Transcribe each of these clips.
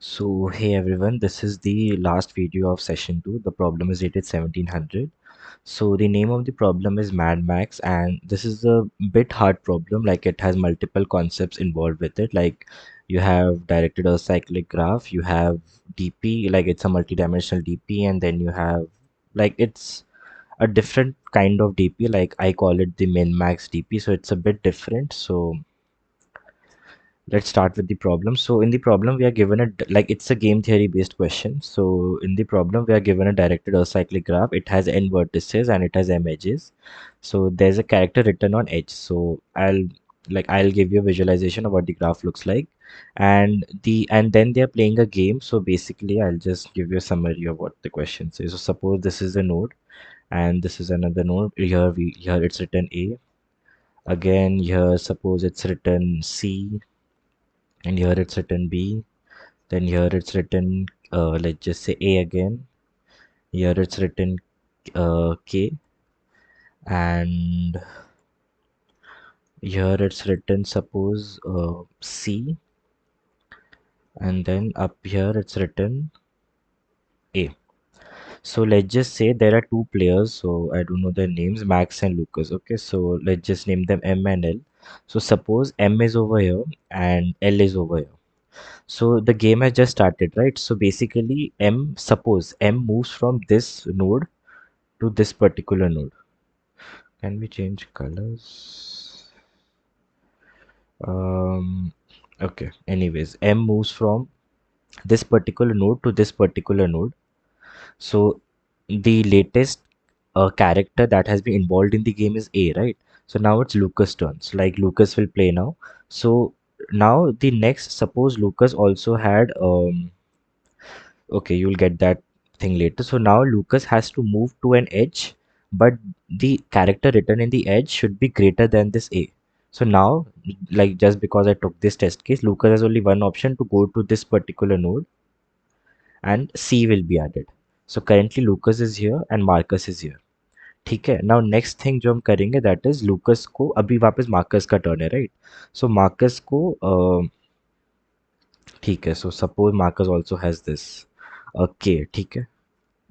So, hey everyone, this is the last video of session 2. The problem is rated 1700. So, the name of the problem is Mad Max, and this is a bit hard problem. Like, it has multiple concepts involved with it. Like, you have directed a cyclic graph, you have DP, like, it's a multidimensional DP, and then you have, like, it's a different kind of DP. Like, I call it the min max DP, so it's a bit different. So, let's start with the problem. So in the problem we are given like it's a game theory based question. So in the problem we are given a directed acyclic graph. It has n vertices and it has m edges. So there's a character written on edge. So I'll give you a visualization of what the graph looks like, and then they are playing a game. So basically I'll just give you a summary of what the question says. So suppose this is a node and this is another node. Here it's written A. Again here suppose it's written C, and here it's written B. Then here it's written let's just say A again. Here it's written K, and here it's written suppose C, and then up here it's written A. So let's just say there are two players, so I don't know their names, Max and Lucas. Okay, so let's just name them M and L. So suppose M is over here and L is over here. So the game has just started, right? So basically suppose M moves from this node to this particular node. Can we change colors? Um, okay. Anyways, M moves from this particular node to this particular node. So the latest character that has been involved in the game is A, right? So now it's Lucas' turn. So like Lucas will play now. So now the next, suppose Lucas also had okay, you'll get that thing later. So now Lucas has to move to an edge, but the character written in the edge should be greater than this A. So now, like just because I took this test case, Lucas has only one option to go to this particular node and C will be added. So currently Lucas is here and Marcus is here. ठीक है. Now next thing जो हम करेंगे that is Lucas को अभी वापस Marcus का turn है, right? So Marcus को ठीक है. So suppose Marcus also has this K, ठीक है.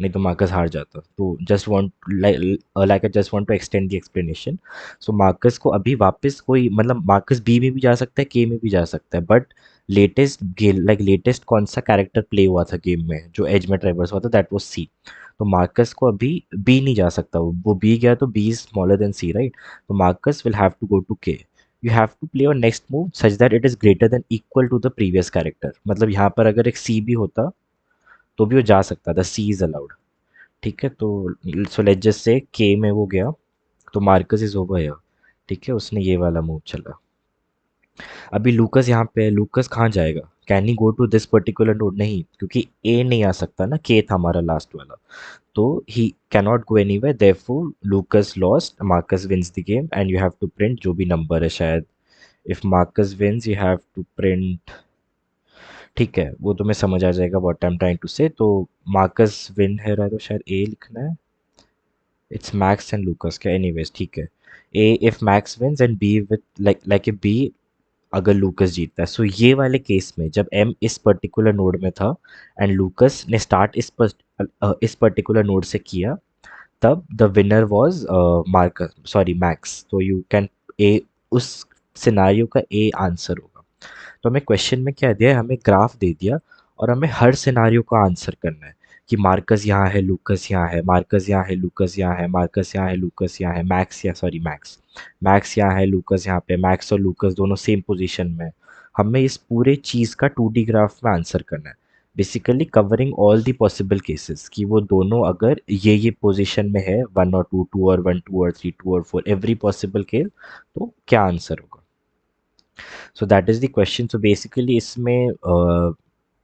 नहीं तो मार्कस हार जाता. तो just want like I just want to extend the explanation. So Marcus को अभी वापस कोई मतलब मार्कस बी में भी जा सकता है, के में भी जा सकता है, बट लेटेस्ट कौन सा कैरेक्टर प्ले हुआ था गेम में जो एज में ट्रेवर्स हुआ था, दैट वाज सी. तो मार्कस को अभी बी नहीं जा सकता. वो बी गया तो B is smaller than C, right? तो Marcus will have to go to K. You have to play your next move such that it is greater than equal to the previous character. मतलब यहाँ पर अगर एक सी भी होता तो भी वो जा सकता था. सी इज अलाउड. ठीक है. तो सो लेट्स जस्ट से के में वो गया तो मार्कस इज ओवर हियर. ठीक है, उसने ये वाला मूव चला. अभी लूकस यहाँ पे है. लूकस कहाँ जाएगा? Can he go to this particular node? नहीं, क्योंकि ए नहीं आ सकता ना. के था हमारा लास्ट वाला. तो he cannot go anywhere. Therefore Lucas lost, Marcus wins the game and you have to print जो भी नंबर है. शायद if Marcus wins you have to print. ठीक है, वो तुम्हें समझ आ जाएगा what I am trying to say. तो मार्कस विन है रहा, तो शायद ए लिखना है. It's Max and Lucas क्या? Anyways ठीक है. A if Max wins and B with like if B अगर लूकस जीतता है. सो ये वाले केस में जब M इस पर्टिकुलर नोड में था एंड लूकस ने स्टार्ट इस पर्टिकुलर नोड से किया, तब the winner was Marcus, sorry max. तो यू कैन ए उस सिनारियो का ए आंसर होगा. तो हमें क्वेश्चन में क्या दिया है? हमें ग्राफ दे दिया और हमें हर सिनारियो का आंसर करना है कि मार्कस यहाँ है, लूकस यहाँ है, मार्कस यहाँ है, लूकस यहाँ है, मार्कस यहाँ है, लूकस यहाँ है, मैक्स यहाँ है, लूकस यहाँ पे. मैक्स और लूकस दोनों सेम पोजीशन में. हमें इस पूरे चीज़ का 2D ग्राफ में आंसर करना है. Basically covering all the possible cases कि वो दोनों अगर ये पोजीशन में है, 1 और 2, 2 और 1, 2 और 3, 2 और 4, एवरी पॉसिबल केस, तो क्या आंसर होगा. So that is the question. So basically इसमें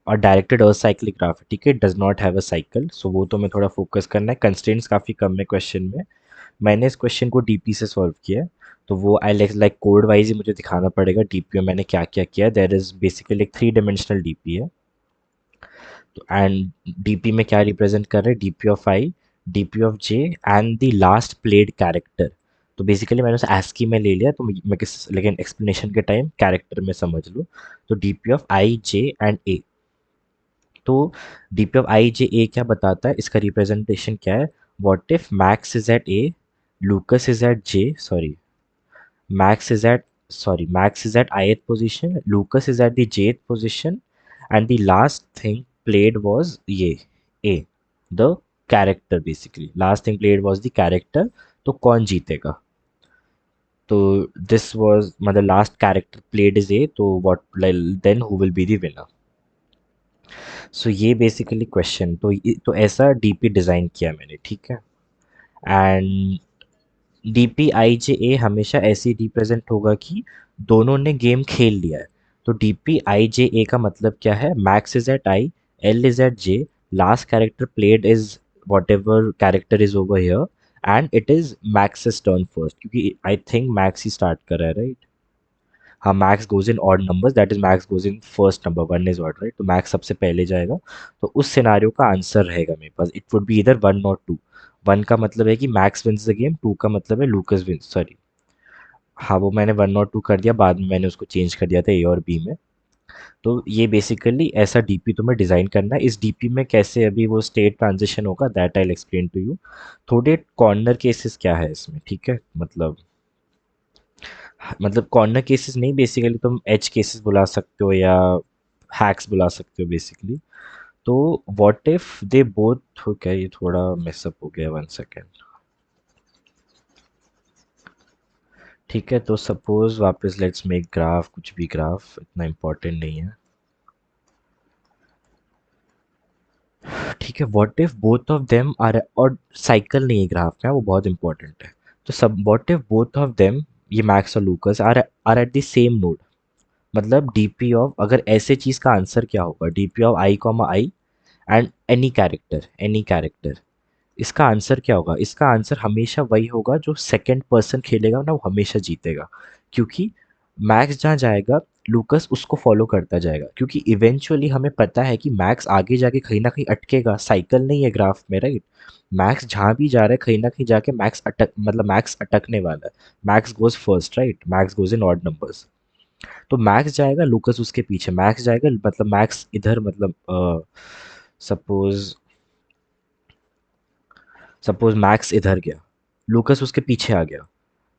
और डायरेक्टेड अर्थ साइक्लिक ग्राफ है. ठीक है, does not have a cycle. So वो तो मैं थोड़ा फोकस करना है. कंस्ट्रेंट्स काफ़ी कम है क्वेश्चन में. मैंने इस क्वेश्चन को डीपी से सॉल्व किया है. तो वो आई लाइक कोड वाइज ही मुझे दिखाना पड़ेगा डीपी में मैंने क्या क्या किया. देयर इज बेसिकली एक 3 डायमेंशनल डीपी है. तो एंड डीपी में क्या रिप्रेजेंट कर रहे हैं? DP of I, DP of J and the last played character. तो बेसिकली मैंने उसे एस्की में ले लिया. तो मैं किस लेकिन एक्सप्लेनेशन के टाइम कैरेक्टर में समझ लो. तो DP of I J and A. तो डीपी ऑफ आई जे ए क्या बताता है, इसका रिप्रेजेंटेशन क्या है, what if Max is at A, Lucas is at J, sorry Max is at Max is at ith position, Lucas is at the jth position, and the last thing played was ये A, the character basically. Last thing played was the character. तो कौन जीतेगा? तो this was मतलब last character played is A, तो what then who will be the winner? So ये basically question, तो ऐसा डीपी डिज़ाइन किया मैंने, ठीक है। एंड डी पी आई जे ए हमेशा ऐसे ही रिप्रेजेंट होगा कि दोनों ने गेम खेल लिया है। तो डी पी आई जे ए का मतलब क्या है, max is at I, L is at J, last character played is whatever character is over here, and it is max turn first, क्योंकि आई थिंक मैक्स ही स्टार्ट कर रहा है, right. हाँ, max goes in odd numbers, that is max goes in first number, one is odd, right. तो max सबसे पहले जाएगा। तो उस सिनारियो का आंसर रहेगा मेरे पास, इट वुड बी इधर वन और टू। वन का मतलब है कि Max wins the game, two का मतलब है लूकस विंस, सॉरी। हाँ, वो मैंने वन और टू कर दिया, बाद में मैंने उसको चेंज कर दिया था ए और बी में। तो ये बेसिकली ऐसा डीपी तुम्हें डिज़ाइन करना है। इस डीपी में कैसे अभी वो स्टेट ट्रांजिशन होगा, that I explain to you. थोड़े कॉर्नर केसेस क्या है इसमें, ठीक है। मतलब कॉर्नर केसेस नहीं, बेसिकली तुम एज केसेस बुला सकते हो या हैक्स बुला सकते हो बेसिकली। तो व्हाट इफ दे बोथ हो, क्या ये थोड़ा मिसअप हो गया, वन सेकेंड। ठीक है, तो सपोज वापस लेट्स मेक ग्राफ, कुछ भी ग्राफ इतना इम्पोर्टेंट नहीं है, ठीक है। What if both of them are, और साइकिल नहीं है ग्राफ में, वो बहुत इंपॉर्टेंट है। तो सब what if both of them, ये मैक्स और Lucas are at the same node, मतलब डीपी ऑफ, अगर ऐसे चीज़ का आंसर क्या होगा, DP of I comma I and any character, इसका आंसर क्या होगा, इसका आंसर हमेशा वही होगा, जो सेकंड पर्सन खेलेगा ना वो हमेशा जीतेगा। क्योंकि मैक्स जहाँ जाएगा, लूकस उसको फॉलो करता जाएगा, क्योंकि इवेंचुअली हमें पता है कि मैक्स आगे जाके कहीं ना कहीं अटकेगा, साइकिल नहीं है ग्राफ में, राइट। मैक्स जहाँ भी जा रहा है कहीं ना कहीं जाके मैक्स अटकने वाला है। Max goes first, right, max goes in odd numbers. तो मैक्स जाएगा, लूकस उसके पीछे, मैक्स जाएगा मतलब मैक्स इधर, मतलब सपोज सपोज मैक्स इधर गया, लूकस उसके पीछे आ गया।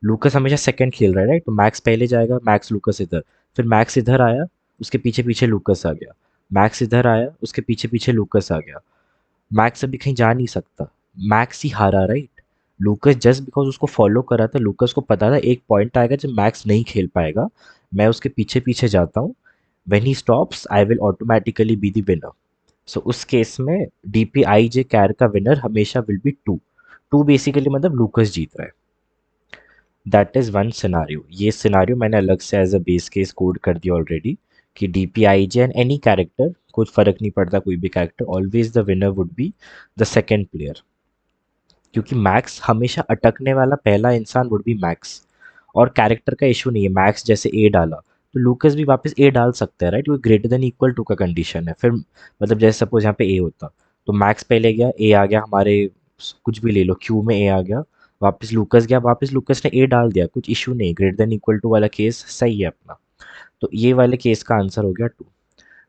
लूकस हमेशा सेकंड खेल रहा है, राइट। तो मैक्स पहले जाएगा, मैक्स लूकस इधर, फिर मैक्स इधर आया, उसके पीछे पीछे लूकस आ गया। मैक्स इधर आया, उसके पीछे पीछे लूकस आ गया। मैक्स अभी कहीं जा नहीं सकता, मैक्स ही हारा, राइट। लूकस जस्ट बिकॉज उसको फॉलो कर रहा था, लूकस को पता था एक पॉइंट आएगा जब मैक्स नहीं खेल पाएगा, मैं उसके पीछे पीछे जाता हूँ, when he stops I will automatically be the winner. So उस केस में डी पी आई जे कैर का विनर हमेशा will be two. Two basically मतलब लूकस जीत रहा है। That is one scenario. ये सिनारियो मैंने अलग से as a base case code कर दिया ऑलरेडी, कि D P I J and any character, कुछ फर्क नहीं पड़ता, कोई भी character, always the winner would be the second player. क्योंकि मैक्स हमेशा अटकने वाला पहला इंसान वुड बी मैक्स, और कैरेक्टर का इशू नहीं है। मैक्स जैसे ए डाला तो लूकस भी वापस ए डाल सकता है, राइट, वो ग्रेटर देन इक्वल टू का कंडीशन है। फिर मतलब जैसे सपोज यहाँ पे ए होता, तो मैक्स पहले गया, ए आ गया हमारे, कुछ भी ले लो, क्यू में ए आ गया, वापस लूकस गया, वापस लूकस ने ए डाल दिया, कुछ इशू नहीं, ग्रेटर देन इक्वल टू वाला केस सही है अपना। तो ये वाले केस का आंसर हो गया टू।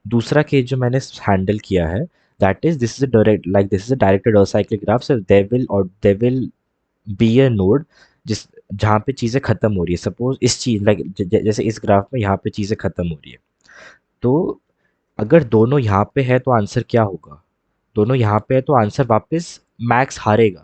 दूसरा केस जो मैंने हैंडल किया है, that is this is a direct, like this is a directed cyclic graph, so there will be a node जिस जहाँ पे चीज़ें ख़त्म हो रही है। सपोज इस चीज़ लाइक जैसे इस ग्राफ में यहाँ पे चीज़ें ख़त्म हो रही है, तो अगर दोनों यहाँ पे है तो आंसर क्या होगा, दोनों यहाँ पे है तो आंसर वापस मैक्स हारेगा,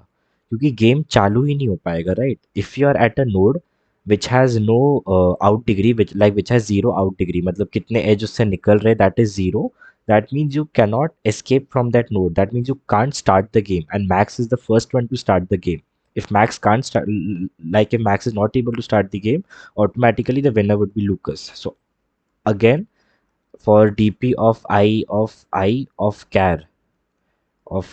क्योंकि गेम चालू ही नहीं हो पाएगा, right. If you are at a node which has no out degree, which has zero out degree, मतलब कितने एज उससे निकल रहे, that is zero, that means you cannot escape from that node, that means you can't start the game, and Max is the first one to start the game. If Max can't start, like if Max is not able to start the game, automatically the winner would be Lucas. So again, for dp of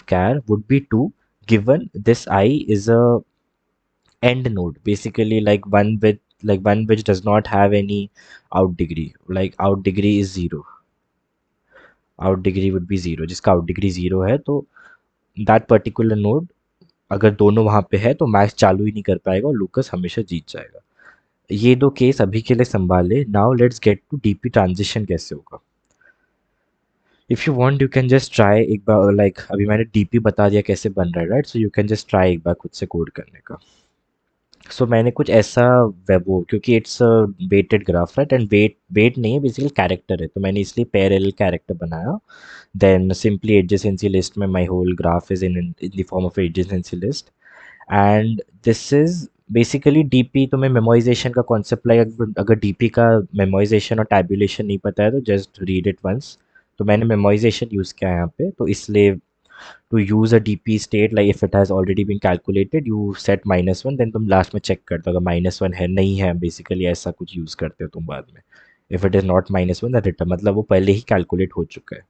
car would be 2, given this I is a end node, basically like one which does not have any out degree, like out degree is 0, out degree would be zero, जिसका out degree zero है, तो that particular node अगर दोनों वहाँ पे है तो match चालू ही नहीं कर पाएगा और लूकस हमेशा जीत जाएगा। ये दो केस अभी के लिए संभाले। Now let's get to DP transition कैसे होगा। If you want you can just try एक बार, लाइक अभी मैंने डीपी बता दिया कैसे बन रहा है, right? So you can just try एक बार खुद से कोड करने का। सो मैंने कुछ ऐसा वेबो, क्योंकि it's weighted graph, right? And weight नहीं है, बेसिकली कैरेक्टर है, तो मैंने इसलिए पैरेलल कैरेक्टर बनाया। देन सिंपली एडजेसेंसी लिस्ट में my whole graph is in the form of adjacency list. And this is basically DP. तो मैं मेमोराइजेशन का कॉन्सेप्ट, लाइक अगर डीपी का मेमोराइजेशन और टैबुलेशन नहीं पता है तो जस्ट रीड इट वंस। तो मैंने मेमोराइजेशन यूज़ किया है यहाँ पे, तो इसलिए to use a DP state, like if it has already been calculated, you set -1, then तुम लास्ट में चेक करते हो अगर -1 है नहीं है, बेसिकली ऐसा कुछ यूज़ करते हो तुम बाद में। If it is not -1 then return, मतलब वो पहले ही कैलकुलेट हो चुका है।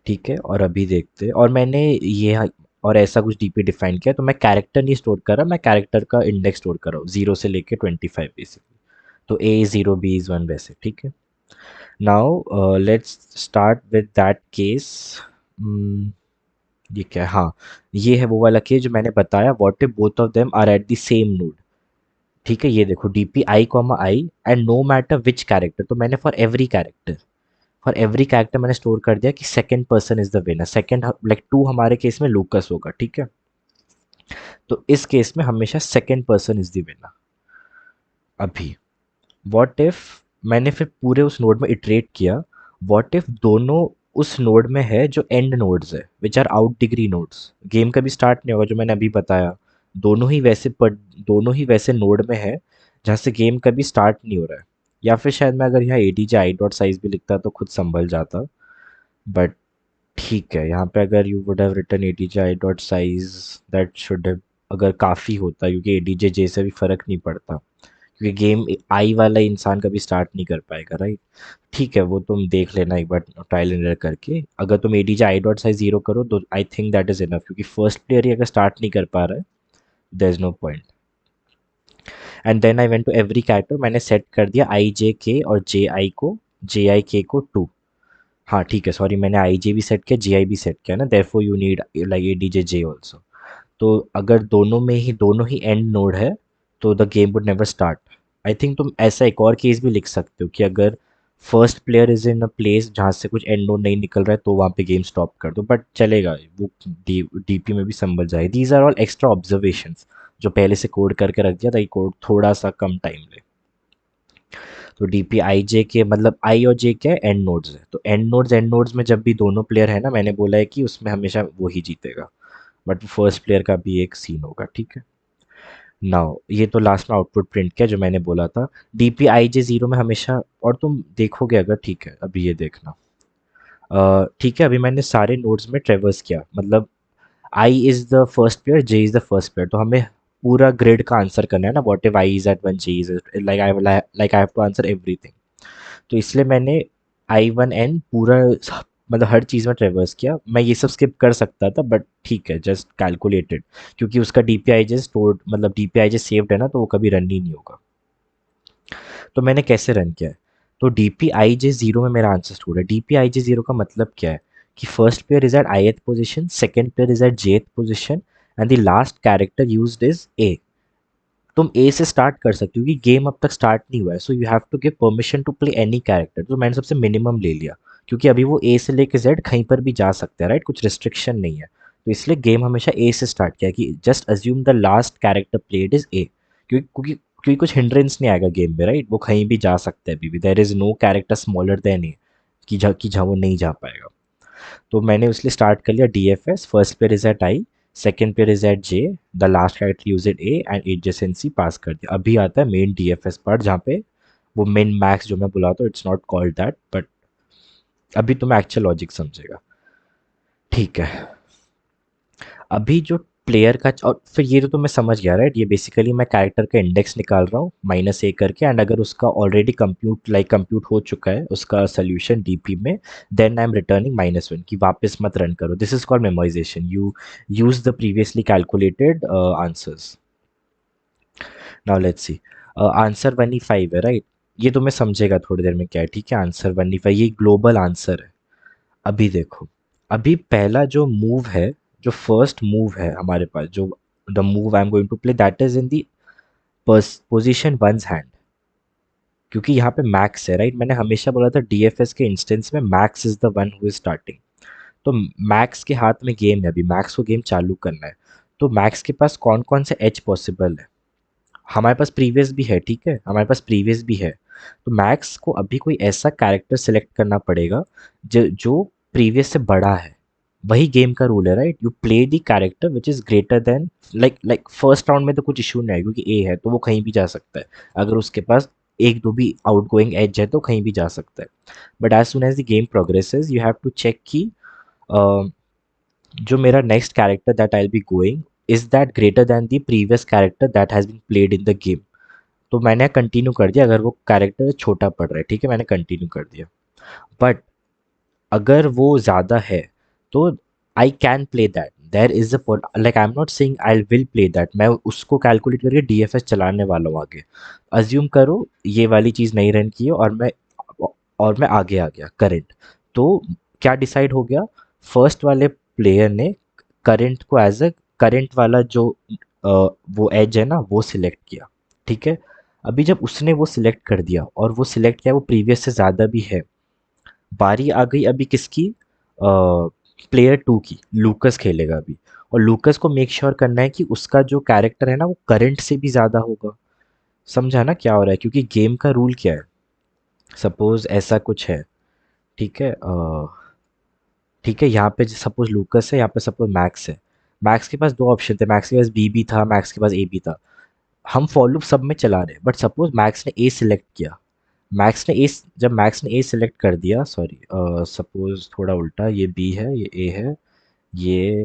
ठीक है, और अभी देखते हैं। और मैंने ये और ऐसा कुछ डीपी डिफाइन किया, तो मैं कैरेक्टर नहीं स्टोर कर रहा, मैं कैरेक्टर का इंडेक्स स्टोर कर रहा हूँ 0 से लेके 25 बेसिकली। तो A इज़ 0, B इज़ 1, वैसे। ठीक है, now let's start with that case. ये क्या है? हाँ, ये है वो वाला केस जो मैंने बताया, what if both of them are at the same node. ठीक है, ये देखो, DP I comma I and no matter which character. तो मैंने फॉर एवरी कैरेक्टर मैंने स्टोर कर दिया कि second person is the winner. Second, like to हमारे केस में लूकस होगा। ठीक है, तो इस केस में हमेशा second person is the winner. अभी व्हाट इफ मैंने फिर पूरे उस नोड में इटरेट किया, व्हाट इफ दोनों उस नोड में है जो एंड नोड्स है, which are out degree nodes. Game कभी स्टार्ट नहीं होगा, जो मैंने अभी बताया। दोनों ही वैसे नोड में है जहाँ से गेम कभी स्टार्ट नहीं हो रहा है। या फिर शायद मैं अगर यहाँ ए D J I dot size भी लिखता तो खुद संभल जाता, बट ठीक है, यहाँ पे अगर you would have written A D J I dot size, that should have, अगर काफ़ी होता, क्योंकि ए डी जे जे से भी फ़र्क नहीं पड़ता, क्योंकि गेम आई वाला इंसान कभी स्टार्ट नहीं कर पाएगा, राइट? ठीक है, वो तुम देख लेना एक बार ट्रायल एंड एरर करके। अगर तुम A D J I dot size 0 करो तो I think that is enough, क्योंकि फर्स्ट प्लेयर ही अगर स्टार्ट नहीं कर पा रहा है, there is no point. And then I went to every character, मैंने सेट कर दिया आई जे के और जे आई के को 2। हाँ ठीक है, सॉरी, मैंने आई जे भी सेट किया, जे आई भी सेट किया ना, therefore you need like a D J J also. तो अगर दोनों ही एंड नोड है तो the game would never start. I think तुम ऐसा एक और केस भी लिख सकते हो कि अगर first player is in a place जहाँ से कुछ एंड नोड नहीं निकल रहा है तो वहाँ पे गेम स्टॉप कर दो, बट चलेगा वो, डीपी में भी संभल जाए। These are all extra observations जो पहले से कोड करके रख दिया ताकि कोड थोड़ा सा कम टाइम ले। तो डीपी आई जे के मतलब आई और जे क्या है? एंड नोड्स है। तो एंड नोड्स में जब भी दोनों प्लेयर है ना, मैंने बोला है कि उसमें हमेशा वो ही जीतेगा, बट फर्स्ट प्लेयर का भी एक सीन होगा। ठीक है, नाउ ये तो लास्ट में आउटपुट प्रिंट किया जो मैंने बोला था। डीपी आई जे जीरो में हमेशा, और तुम देखोगे अगर, ठीक है अभी ये देखना, ठीक है, अभी मैंने सारे नोड्स में ट्रेवर्स किया, मतलब I is the first player, J is the first player, तो हमें पूरा ग्रिड का आंसर करना है ना, what if I is at one, J is, like I have to answer everything. तो इसलिए मैंने आई वन एन पूरा, मतलब हर चीज़ में ट्रेवर्स किया। मैं ये सब स्किप कर सकता था, बट ठीक है, जस्ट कैलकुलेटेड, क्योंकि उसका D P I J stored, मतलब D P I J saved है ना, तो वो कभी रन ही नहीं होगा। तो मैंने कैसे रन किया है? तो D P I J zero में मेरा आंसर स्टोर है। D P I J zero का मतलब क्या है कि first player is at I position, second player is at J position, and the last character use is A. तुम A से स्टार्ट कर सकते हो, क्योंकि गेम अब तक स्टार्ट नहीं हुआ है, so you have to give permission to play any character. तो मैंने सबसे मिनिमम ले लिया, क्योंकि अभी वो ए से लेके जेड कहीं पर भी जा सकते हैं, राइट? कुछ रिस्ट्रिक्शन नहीं है, तो इसलिए गेम हमेशा ए से स्टार्ट किया कि just assume the last character played is a. क्योंकि कुछ हिंड्रेंस नहीं आएगा गेम में, राइट? वो कहीं भी जा सकते हैं, अभी भी there is no character smaller than A कि जहाँ वो नहीं जा पाएगा। तो मैंने इसलिए स्टार्ट कर लिया D F S, first pair is at I, second pair is at J, the last character use at A and adjacency pass कर दिया। अभी आता है main D F S part, जहाँ पे वो मेन मैक्स जो मैं बुलाता हूँ, it's not called that, but अभी तुम्हें एक्चुअल लॉजिक समझेगा। ठीक है, अभी जो प्लेयर का, और फिर ये तो तुम्हें समझ गया, राइट? ये बेसिकली मैं कैरेक्टर का इंडेक्स निकाल रहा हूँ -a करके, एंड अगर उसका ऑलरेडी कंप्यूट हो चुका है उसका सोल्यूशन डीपी में, देन आई एम रिटर्निंग -1 कि वापस मत रन करो। This is called memorisation, you use the previously calculated answers. Now let's see, answer 1E5 है, राइट? ये तुम्हें समझेगा थोड़ी देर में क्या है। ठीक है, आंसर 1E5 ये ग्लोबल आंसर है। अभी देखो, अभी पहला जो मूव है, जो फर्स्ट मूव है हमारे पास, जो the move I am going to play, that is in the position once hand. क्योंकि यहाँ पे मैक्स है, राइट? मैंने हमेशा बोला था डीएफएस के इंस्टेंस में max is the one who is starting. तो मैक्स के हाथ में गेम है, अभी मैक्स को गेम चालू करना है। तो मैक्स के पास कौन कौन से एज पॉसिबल है? हमारे पास प्रीवियस भी है, ठीक है, हमारे पास प्रीवियस भी है। तो मैक्स को अभी कोई ऐसा कैरेक्टर सेलेक्ट करना पड़ेगा जो प्रीवियस से बड़ा है। वही गेम का रूल है, right? You play the character which is greater then, like first round में तो कुछ इशू नहीं है क्योंकि ए है तो वो कहीं भी जा सकता है। अगर उसके पास एक दो भी आउट गोइंग एज है तो कहीं भी जा सकता है। But as soon as the game progresses you have to check कि जो मेरा next character that I will be going is that greater than the previous character that has been played in the game. तो मैंने continue कर दिया, अगर वो character छोटा पड़ रहा है, ठीक है, मैंने कंटिन्यू कर दिया। बट अगर वो ज़्यादा है तो I can play that, there is a, like I am not saying I will play that, मैं उसको कैलकुलेट करके डीएफएस चलाने वाला हूँ आगे। अज्यूम करो ये वाली चीज़ नहीं रन की है और मैं आगे आ गया करंट। तो क्या डिसाइड हो गया? फर्स्ट वाले प्लेयर ने करंट को एज अ करंट वाला जो वो एज है ना वो सिलेक्ट किया, ठीक है। अभी जब उसने वो सिलेक्ट कर दिया और वो सिलेक्ट किया वो प्रीवियस से ज़्यादा भी है, बारी आ गई अभी किसकी? प्लेयर टू की। लूकस खेलेगा अभी, और लूकस को मेक श्योर करना है कि उसका जो कैरेक्टर है ना वो करंट से भी ज़्यादा होगा। समझा ना क्या हो रहा है? क्योंकि गेम का रूल क्या है? सपोज ऐसा कुछ है, ठीक है, ठीक है, यहाँ पे सपोज लूकस है, यहाँ पे सपोज मैक्स है। मैक्स के पास दो ऑप्शन थे, मैक्स के पास बी भी था, मैक्स के पास ए भी था। हम फॉर लूप सब में चला रहे, बट सपोज मैक्स ने ए सिलेक्ट किया। मैक्स ने ए, जब मैक्स ने ए सिलेक्ट कर दिया, सॉरी, सपोज थोड़ा उल्टा, ये बी है, ये ए है, ये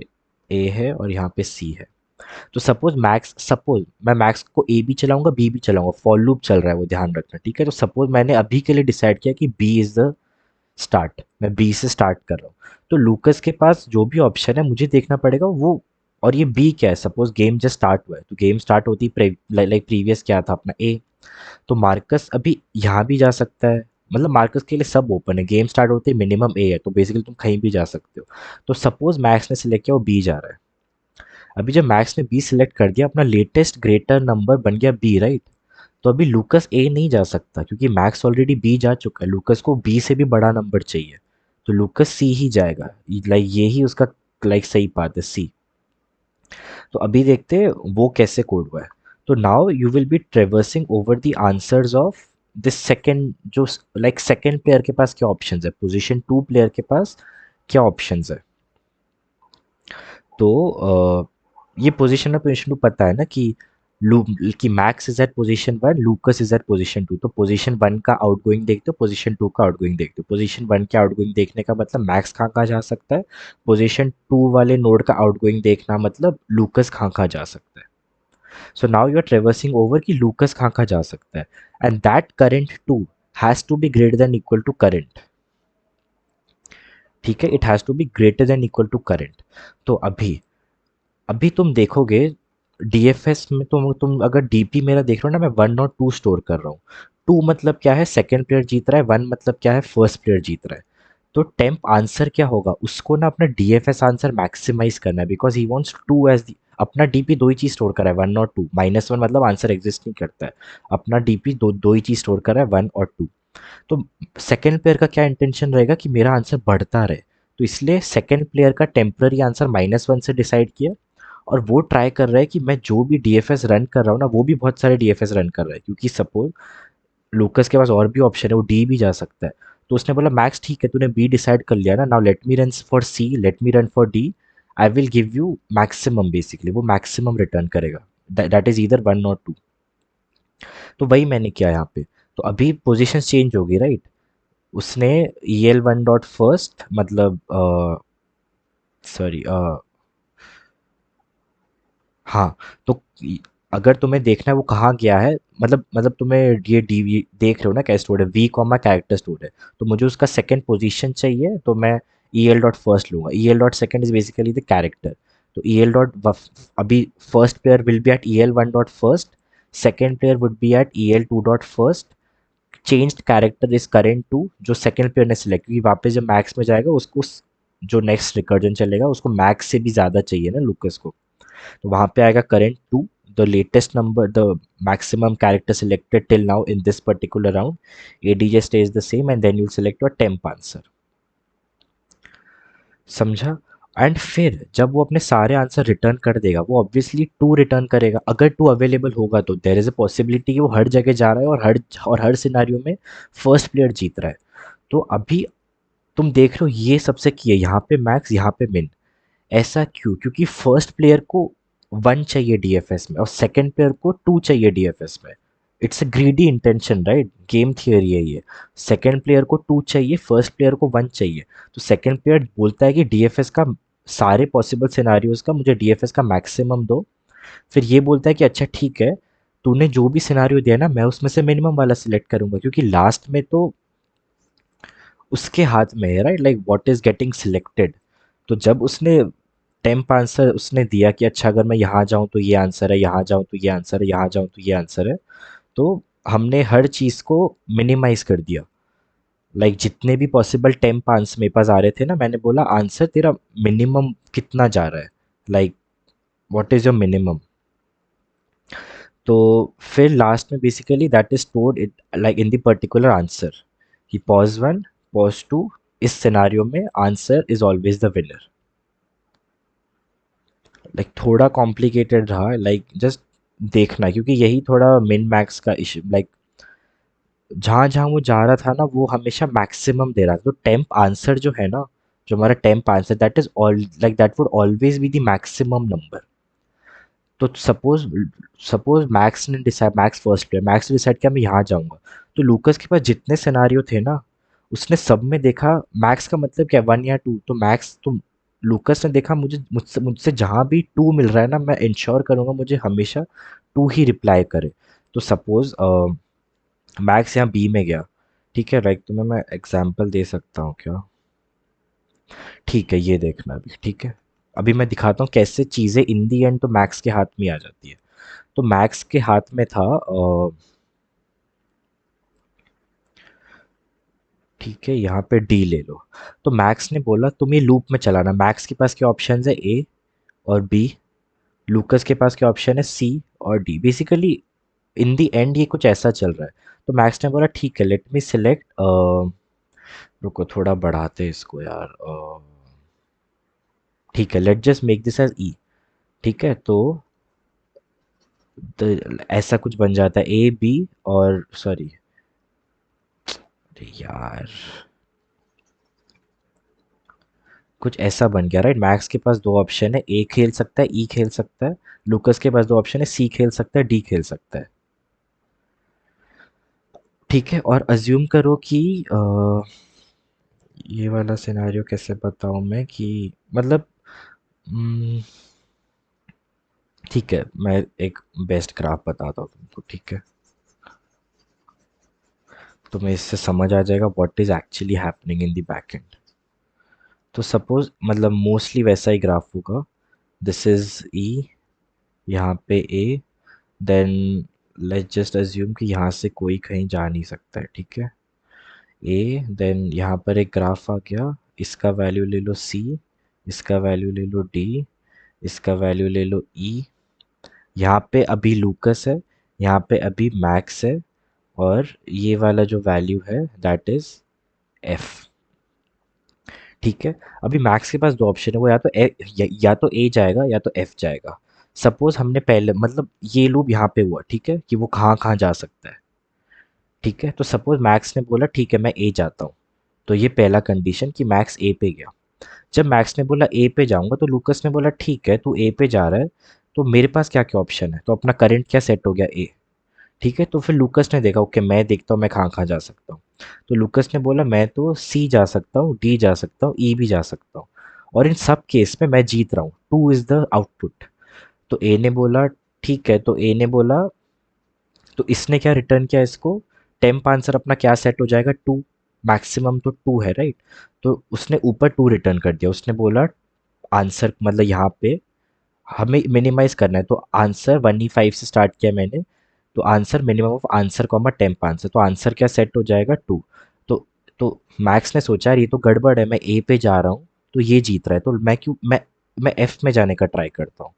ए है और यहाँ पे सी है। तो सपोज मैं मैक्स को ए भी चलाऊंगा बी भी चलाऊंगा, फॉर लूप चल रहा है वो, ध्यान रखना, ठीक है। तो सपोज मैंने अभी के लिए डिसाइड किया कि बी इज द स्टार्ट, मैं बी से स्टार्ट कर रहा हूँ। तो लूकस के पास जो भी ऑप्शन है मुझे देखना पड़ेगा वो। और ये बी क्या है? सपोज गेम जस्ट स्टार्ट हुआ है, तो गेम स्टार्ट होती लाइक प्रीवियस क्या था अपना ए। तो मार्कस अभी यहाँ भी जा सकता है, मतलब मार्कस के लिए सब ओपन है, गेम स्टार्ट होते ही मिनिमम ए है, तो बेसिकली तुम कहीं भी जा सकते हो। तो सपोज मैक्स ने सिलेक्ट किया वो बी जा रहा है। अभी जब मैक्स ने बी सिलेक्ट कर दिया, अपना लेटेस्ट ग्रेटर नंबर बन गया बी, राइट? तो अभी लूकस ए नहीं जा सकता क्योंकि मैक्स ऑलरेडी बी जा चुका है, लूकस को बी से भी बड़ा नंबर चाहिए। तो लूकस सी ही जाएगा, लाइक ये ही उसका लाइक सही बात है, सी। तो अभी देखते हैं वो कैसे कोड हुआ है। तो now you will be traversing over the answers of this second, जो लाइक सेकेंड प्लेयर के पास क्या ऑप्शंस है, पोजीशन टू प्लेयर के पास क्या ऑप्शंस है। तो ये पोजीशन टू पता है ना कि लू कि max is at position one, Lucas is at position two. तो पोजीशन वन का आउटगोइंग देखते हो, पोजीशन टू का आउटगोइंग देखते हो। पोजीशन वन के आउटगोइंग देखने का मतलब मैक्स कहाँ कहाँ जा सकता है, पोजीशन टू वाले नोड का आउटगोइंग देखना मतलब लूकस कहाँ कहाँ जा सकता है। So now you are traversing over कि लूकस कहाँ कहाँ जा सकता है, and that current two has to be greater than equal to current, ठीक है, it has to be greater than equal to current. तो अभी अभी तुम देखोगे डीएफएस में, तुम अगर डीपी मेरा देख रहे हो ना, मैं वन और टू स्टोर कर रहा हूँ। टू मतलब क्या है? सेकेंड प्लेयर जीत रहा है। वन मतलब क्या है? फर्स्ट प्लेयर जीत रहा है। तो टेम्प आंसर क्या होगा? उसको ना अपना डीएफएस आंसर मैक्सिमाइज करना है, because he wants to as अपना डीपी दो ही चीज स्टोर कर रहा है, वन और टू। माइनस वन मतलब आंसर एग्जिस्ट नहीं करता है। अपना डीपी दो दो ही चीज स्टोर कर रहा है, वन और टू। तो सेकेंड प्लेयर का क्या इंटेंशन रहेगा कि मेरा आंसर बढ़ता रहे। तो इसलिए सेकेंड प्लेयर का टेम्पररी आंसर माइनस वन से डिसाइड किया, और वो ट्राई कर रहा है कि मैं जो भी डीएफएस रन कर रहा हूँ ना वो भी बहुत सारे डीएफएस रन कर रहा है, क्योंकि सपोज लूकस के पास और भी ऑप्शन है, वो डी भी जा सकता है। तो उसने बोला मैक्स ठीक है, तूने बी डिसाइड कर लिया ना, now let me run for C, let me run for D, I will give you maximum. Basically वो मैक्सिमम रिटर्न करेगा, दैट इज ईदर वन और टू। तो वही मैंने किया यहाँ पे। तो अभी पोजिशन चेंज होगी, राइट? उसने ई एल वन डॉट फर्स्ट मतलब सॉरी, हाँ। तो अगर तुम्हें देखना है वो कहाँ गया है, मतलब तुम्हें ये डी देख रहे हो ना क्या स्टोर है, वी कॉमा कैरेक्टर स्टोर है। तो मुझे उसका सेकंड पोजीशन चाहिए, तो मैं ई एल डॉट फर्स्ट लूँगा। E L dot second is basically the character. तो ई एल डॉट, अभी first player will be at E L one dot first, second player would be at E L two dot first, changed character is current two, जो second player ने select, क्योंकि वापस जब max में जाएगा उसको जो नेक्स्ट रिकर्जन चलेगा उसको मैक्स से भी ज़्यादा चाहिए ना लूकस को। तो वहाँ पे आएगा current 2, the latest number, the maximum character selected till now in this particular round, ADJ stays the same and then you'll select your temp answer. समझा? एंड फिर जब वो अपने सारे आंसर रिटर्न कर देगा, वो ऑब्वियसली टू रिटर्न करेगा। अगर टू अवेलेबल होगा तो देर इज अ पॉसिबिलिटी कि वो हर जगह जा रहा है और हर सिनारियो में फर्स्ट प्लेयर जीत रहा है। तो अभी तुम देख रहे हो ये सबसे किए, यहाँ पे मैक्स, यहाँ पे मिन। ऐसा क्यों? क्योंकि फर्स्ट प्लेयर को 1 चाहिए डीएफएस में और सेकंड प्लेयर को 2 चाहिए डीएफएस में। It's a greedy intention, right? Game theory है ये। सेकंड प्लेयर को 2 चाहिए, फर्स्ट प्लेयर को 1 चाहिए। तो सेकंड प्लेयर बोलता है कि डीएफएस का सारे पॉसिबल सिनारियोज का मुझे डीएफएस का मैक्सिमम दो। फिर ये बोलता है कि अच्छा ठीक है, तूने जो भी सिनारियो दिया ना, मैं उसमें से मिनिमम वाला सिलेक्ट करूंगा, क्योंकि लास्ट में तो उसके हाथ में है, right? Like what is getting selected. तो जब उसने टेम्प आंसर उसने दिया कि अच्छा अगर मैं यहाँ जाऊँ तो ये आंसर है, यहाँ जाऊँ तो ये आंसर है, यहाँ जाऊँ तो ये आंसर है, तो हमने हर चीज़ को मिनिमाइज कर दिया। लाइक जितने भी पॉसिबल टेम्प आंसर मेरे पास आ रहे थे ना, मैंने बोला आंसर तेरा मिनिमम कितना जा रहा है, like what is your minimum. तो फिर लास्ट में basically that is stored it like in the particular answer, कि पॉज 1, पॉज 2, इस सिनारियो में answer is always the winner. Like थोड़ा कॉम्प्लिकेटेड रहा, लाइक जस्ट देखना, क्योंकि यही थोड़ा मिन मैक्स का इशू, लाइक जहाँ जहाँ वो जा रहा था ना, वो हमेशा मैक्सिमम दे रहा था। तो टेम्प आंसर जो है ना, जो हमारा temp answer, that is all like that would always be the maximum number. तो suppose suppose max first player, max ने डिसाइड किया मैं यहाँ जाऊँगा। तो लूकस के पास जितने सिनारियो थे ना, उसने सब में देखा मैक्स का मतलब क्या, 1 या 2। तो मैक्स तो लूकस ने देखा मुझसे मुझसे जहाँ भी 2 मिल रहा है ना, मैं इंश्योर करूँगा मुझे हमेशा 2 ही रिप्लाई करे। तो सपोज मैक्स यहाँ बी में गया, ठीक है, राइट? तो मैं एग्जांपल दे सकता हूँ क्या? ठीक है, ये देखना अभी, ठीक है। अभी मैं दिखाता हूँ कैसे चीज़ें इन दी एंड तो मैक्स के हाथ में आ जाती है। तो मैक्स के हाथ में था ठीक है, यहाँ पे डी ले लो। तो मैक्स ने बोला तुम ये लूप में चलाना। मैक्स के पास क्या ऑप्शन है, ए और बी। लूकस के पास क्या ऑप्शन है, सी और D. Basically in the and ये कुछ ऐसा चल रहा है। तो मैक्स ने बोला ठीक है, लेट मी सिलेक्ट, रुको थोड़ा बढ़ाते हैं इसको यार, ठीक है, let just make this as E. ठीक है, तो ऐसा कुछ बन जाता है, ए बी और सॉरी, यार कुछ ऐसा बन गया, राइट? मैक्स के पास दो ऑप्शन है, ए खेल सकता है, ई खेल सकता है। लूकस के पास दो ऑप्शन है, सी खेल सकता है, डी खेल सकता है। ठीक है, और अज्यूम करो कि ये वाला सिनेरियो कैसे बताऊं मैं कि मतलब हम्म, ठीक है, मैं एक बेस्ट ग्राफ बताता हूँ तुमको, ठीक है? तुम्हें इससे समझ आ जाएगा what is actually happening in the back and. तो सपोज मतलब मोस्टली वैसा ही ग्राफ होगा। दिस इज ई, यहाँ पे ए, देन लेट्स जस्ट अज्यूम कि यहाँ से कोई कहीं जा नहीं सकता है, ठीक है? ए, देन यहाँ पर एक ग्राफ आ गया, इसका वैल्यू ले लो सी, इसका वैल्यू ले लो डी, इसका वैल्यू ले लो ई। यहाँ पे अभी लूकस है, यहाँ पे अभी मैक्स है, और ये वाला जो वैल्यू है दैट इज एफ। ठीक है, अभी मैक्स के पास दो ऑप्शन है, वो या तो ए जाएगा या तो एफ जाएगा। सपोज हमने पहले मतलब ये लूप यहाँ पे हुआ, ठीक है, कि वो कहाँ कहाँ जा सकता है। ठीक है, तो सपोज मैक्स ने बोला ठीक है मैं ए जाता हूँ। तो ये पहला कंडीशन कि मैक्स ए पे गया। जब मैक्स ने बोला ए पे जाऊंगा, तो लूकस ने बोला ठीक है तू ए पे जा रहा है, तो मेरे पास क्या क्या ऑप्शन है। तो अपना करंट क्या सेट हो गया, ए। ठीक है, तो फिर लूकस ने देखा ओके मैं देखता हूँ मैं कहाँ कहाँ जा सकता हूँ। तो लूकस ने बोला मैं तो सी जा सकता हूँ, डी जा सकता हूँ, ई भी जा सकता हूँ, और इन सब केस में मैं जीत रहा हूँ, टू इज द आउटपुट। तो ए ने बोला ठीक है, तो ए ने बोला, तो इसने क्या रिटर्न किया इसको, टेम्प आंसर अपना क्या सेट हो जाएगा, टू। मैक्सिमम तो टू है, राइट? तो उसने ऊपर टू रिटर्न कर दिया। उसने बोला आंसर मतलब यहाँ पे हमें मिनिमाइज करना है, तो आंसर 1E5 से स्टार्ट किया मैंने। तो answer minimum of answer comma temp answer, तो आंसर क्या सेट हो जाएगा, टू। तो तो मैक्स ने सोचा यार ये तो गड़बड़ है, मैं ए पे जा रहा हूँ तो ये जीत रहा है, तो मैं क्यों मैं एफ में जाने का ट्राई करता हूँ।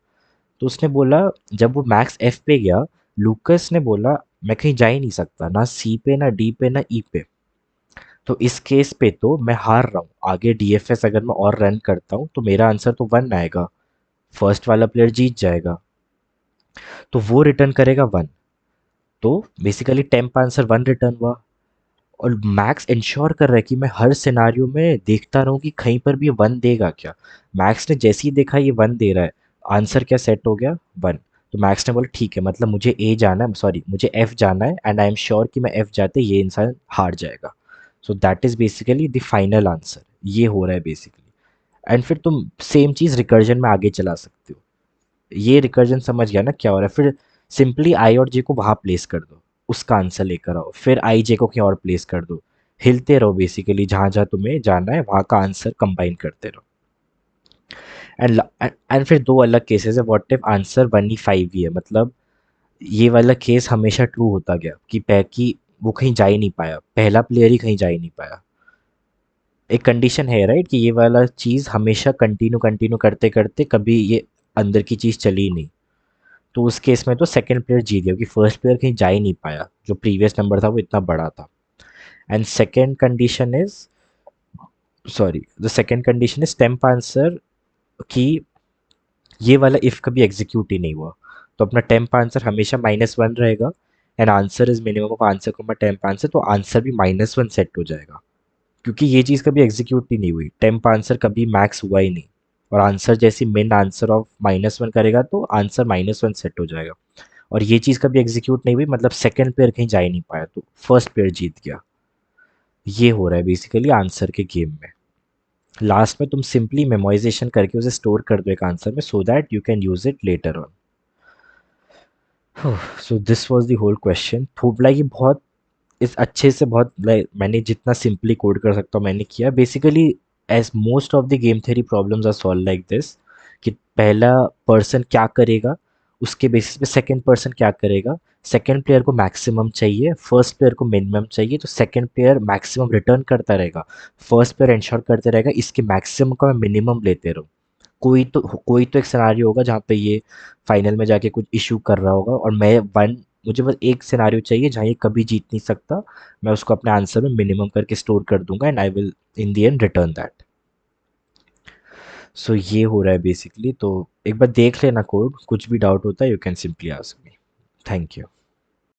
तो उसने बोला, जब वो मैक्स एफ पे गया, लूकस ने बोला मैं कहीं जा ही नहीं सकता, ना सी पे ना डी पे ना ई पे। तो इस केस पे तो मैं हार रहा हूँ, आगे डीएफएस अगर मैं और रन करता हूँ तो मेरा आंसर तो 1 आएगा, फर्स्ट वाला प्लेयर जीत जाएगा। तो वो रिटर्न करेगा 1। तो बेसिकली टेम्प आंसर 1 रिटर्न हुआ। और मैक्स इंश्योर कर रहा है कि मैं हर सिनारियो में देखता रहूं कि कहीं पर भी ये 1 देगा क्या। मैक्स ने जैसे ही देखा ये 1 दे रहा है, आंसर क्या सेट हो गया, 1। तो मैक्स ने बोला ठीक है, मतलब मुझे ए जाना है, सॉरी मुझे एफ जाना है, एंड आई एम श्योर कि मैं एफ जाते ये इंसान हार जाएगा। सो that is basically the final answer, ये हो रहा है बेसिकली। एंड फिर तुम सेम चीज़ रिकर्जन में आगे चला सकते हो। ये रिकर्जन समझ गया ना क्या हो रहा है? फिर सिंपली आई और जे को वहां प्लेस कर दो, उसका आंसर लेकर आओ, फिर आई जे को कहीं और प्लेस कर दो, हिलते रहो बेसिकली, जहां जहां तुम्हें जाना है वहां का आंसर कंबाइन करते रहो। एंड एंड फिर दो अलग केसेस है, व्हाट इफ आंसर 1 ही 5 ही है, मतलब ये वाला केस हमेशा ट्रू होता गया कि पैकी वो कहीं जा ही नहीं पाया, पहला प्लेयर ही कहीं जा ही नहीं पाया। एक कंडीशन है राइट, कि ये वाला चीज़ हमेशा कंटिन्यू कंटिन्यू करते करते कभी ये अंदर की चीज़ चली ही नहीं। तो उस केस में तो सेकंड प्लेयर जीत गया, क्योंकि फर्स्ट प्लेयर कहीं जा ही नहीं पाया, जो प्रीवियस नंबर था वो इतना बड़ा था। And second condition is, sorry the second condition is temp answer, कि ये वाला इफ कभी एग्जीक्यूट ही नहीं हुआ, तो अपना टेम्प आंसर हमेशा -1 रहेगा। And answer is minimum of answer को टेम्प आंसर, तो आंसर भी -1 सेट हो जाएगा, क्योंकि ये चीज़ कभी एग्जीक्यूट ही नहीं हुई, टेम्प आंसर कभी मैक्स हुआ ही नहीं। और आंसर जैसी मिन आंसर ऑफ -1 करेगा तो आंसर -1 सेट हो जाएगा। और ये चीज़ कभी एग्जीक्यूट नहीं हुई, मतलब सेकंड प्लेयर कहीं जा ही नहीं पाया, तो फर्स्ट प्लेयर जीत गया। ये हो रहा है बेसिकली आंसर के गेम में। लास्ट में तुम सिंपली मेमोराइजेशन करके उसे स्टोर कर दो एक आंसर में, so that you can use it later on. So this was the whole question. थोपला की बहुत इस अच्छे से बहुत मैंने जितना सिंपली कोड कर सकता हूँ मैंने किया basically. As most of the game theory problems are solve like this, कि पहला पर्सन क्या करेगा, उसके बेसिस पे सेकंड पर्सन क्या करेगा। सेकंड प्लेयर को मैक्सिमम चाहिए, फर्स्ट प्लेयर को मिनिमम चाहिए, तो सेकंड प्लेयर मैक्सिमम रिटर्न करता रहेगा, फर्स्ट प्लेयर इंश्योर करते रहेगा इसके मैक्सिमम का मैं मिनिमम लेते रहूँ। कोई तो एक सिनारियो होगा जहाँ पे ये फाइनल में जाके कुछ इशू कर रहा होगा, और मैं वन मुझे बस एक सिनारियो चाहिए जहाँ ये कभी जीत नहीं सकता, मैं उसको अपने आंसर में मिनिमम करके स्टोर कर दूंगा, and I will in the end return that. So ये हो रहा है बेसिकली। तो एक बार देख लेना कोड, कुछ भी डाउट होता है you can simply ask me. Thank you.